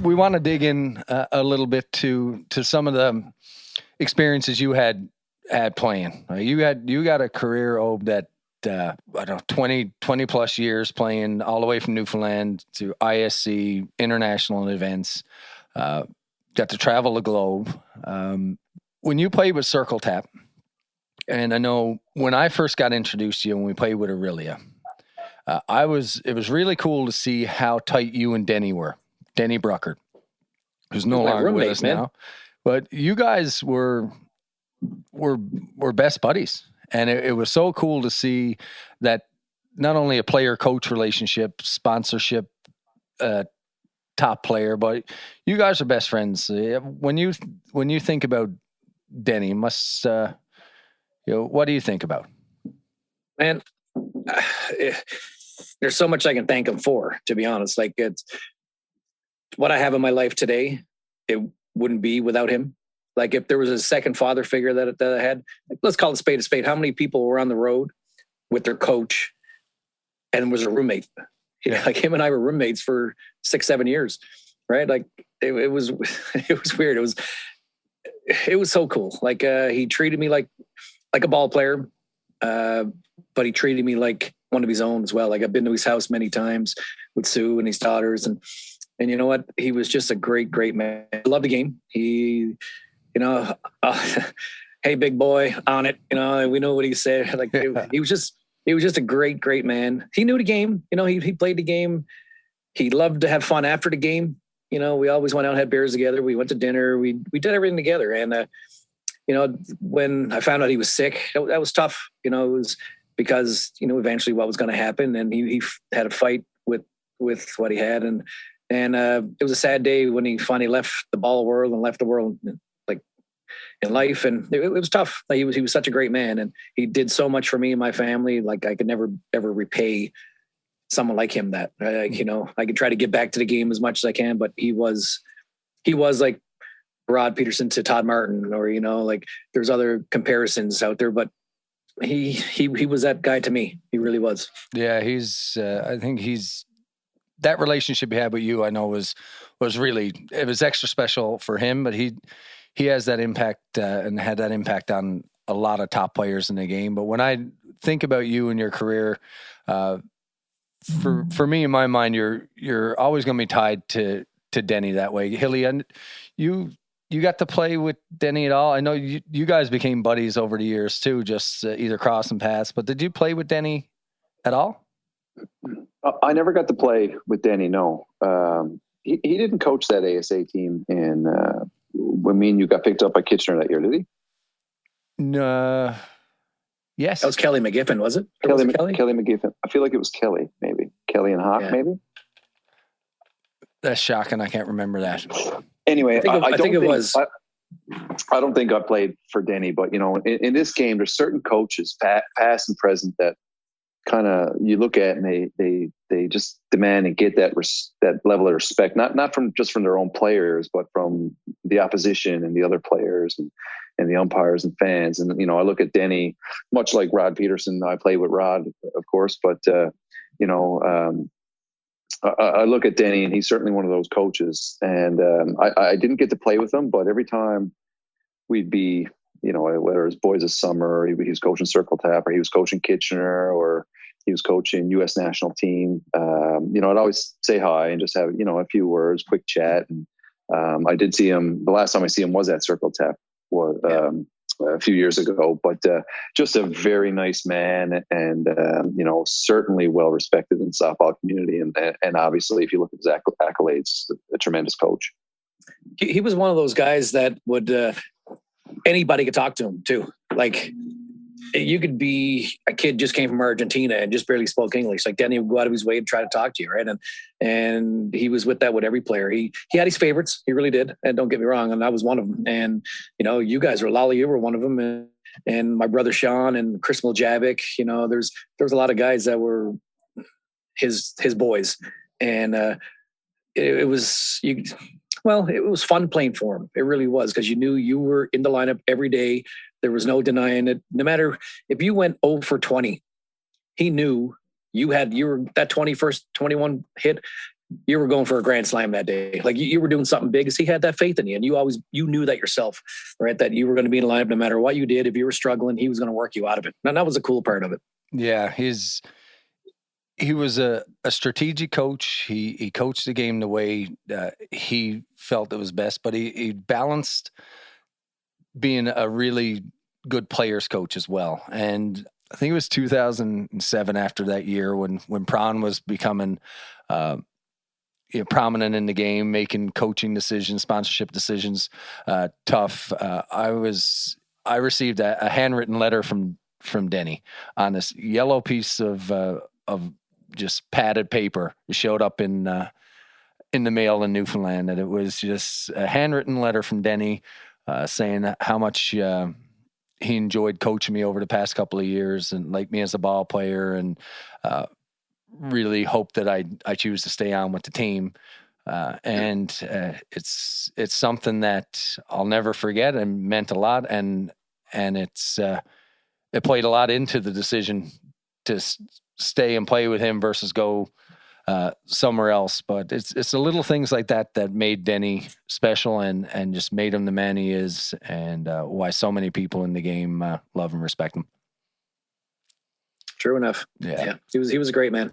we want to dig in a little bit to some of the experiences you had playing. You got a career, that I don't know, 20 plus years playing all the way from Newfoundland to ISC, international events. Got to travel the globe. When you played with Circle Tap, and I know when I first got introduced to you when we played with Aurelia, it was really cool to see how tight you and Denny were. Denny Bruckert, who's no longer with us now, but you guys were best buddies. And it was so cool to see that not only a player-coach relationship, sponsorship, top player, but you guys are best friends. When you think about Denny, what do you think about? Man, there's so much I can thank him for, to be honest. Like, it's what I have in my life today, it wouldn't be without him. Like, if there was a second father figure that I had, let's call it spade a spade. How many people were on the road with their coach and was a roommate? Yeah. Like, him and I were roommates for 6-7 years, right? Like, it was weird. It was so cool. Like, he treated me like a ball player, but he treated me like one of his own as well. Like, I've been to his house many times with Sue and his daughters, and you know what? He was just a great, great man. I love the game. He, hey, big boy, on it. We know what he said. Like, he was just a great, great man. He knew the game. He played the game. He loved to have fun after the game. We always went out and had beers together. We went to dinner. We did everything together. And, when I found out he was sick, that was tough. It was because, eventually what was going to happen. And he had a fight with what he had. And it was a sad day when he finally left the ball world and left the world, like, in life. And it was tough. Like, he was such a great man, and he did so much for me and my family. Like, I could never ever repay someone like him that. Like, I could try to get back to the game as much as I can, but he was like Rod Peterson to Todd Martin, or like, there's other comparisons out there, but he was that guy to me. He really was. Yeah, I think that relationship he had with you, I know was really, it was extra special for him, but he has that impact and had that impact on a lot of top players in the game. But when I think about you and your career, for me, in my mind, you're always going to be tied to Denny that way. Hilly, and you got to play with Denny at all? I know you guys became buddies over the years too, just either crossing paths. But did you play with Denny at all? I never got to play with Denny. No, he didn't coach that ASA team. And when me and you got picked up by Kitchener that year, did he? No. Yes, that was Kelly McGiffin, was it? Kelly McGiffin. I feel like it was Kelly, maybe Kelly and Hawk, maybe. That's shocking. I can't remember that. Anyway, I think it was. I don't think I played for Denny, but in this game, there's certain coaches, past and present, that kind of you look at and they just demand and get that level of respect, not from their own players, but from the opposition and the other players and the umpires and fans. And I look at Denny, much like Rod Peterson. I played with Rod, of course, but I look at Denny, and he's certainly one of those coaches. And I didn't get to play with him, but every time we'd be, whether it was Boys of Summer, or he was coaching Circle Tap, or he was coaching Kitchener, or he was coaching U.S. national team, I'd always say hi and just have, a few words, quick chat. And I did see him. The last time I see him was at Circle Tap a few years ago, but just a very nice man, and certainly well respected in the softball community, and obviously, if you look at his accolades, a tremendous coach. He was one of those guys that would anybody could talk to him too. Like, you could be a kid just came from Argentina and just barely spoke English. Like, Denny would go out of his way to try to talk to you, right? And he was with that with every player. He had his favorites, he really did. And don't get me wrong, and I was one of them. And you guys were Lolly, you were one of them, and my brother Sean and Chris Miljavic. There's a lot of guys that were his boys, and it was fun playing for him. It really was, because you knew you were in the lineup every day. There was no denying it. No matter if you went 0 for 20, he knew you were that 21 hit. you were going for a grand slam that day. Like you were doing something big because he had that faith in you. And you knew that yourself, right? That you were going to be in line no matter what you did. If you were struggling, he was going to work you out of it. And that was a cool part of it. Yeah. He was a strategic coach. He coached the game the way he felt it was best, but he balanced being a really good players coach as well. And I think it was 2007 after that year when Prawn was becoming prominent in the game, making coaching decisions, sponsorship decisions tough. I received a handwritten letter from Denny on this yellow piece of just padded paper. It showed up in the mail in Newfoundland, and it was just a handwritten letter from Denny saying how much he enjoyed coaching me over the past couple of years and liked me as a ball player, and really hoped that I choose to stay on with the team. And it's something that I'll never forget and meant a lot. And it played a lot into the decision to stay and play with him versus go somewhere else. But it's the little things like that made Denny special and just made him the man he is, and why so many people in the game love and respect him. True enough. Yeah. He was a great man.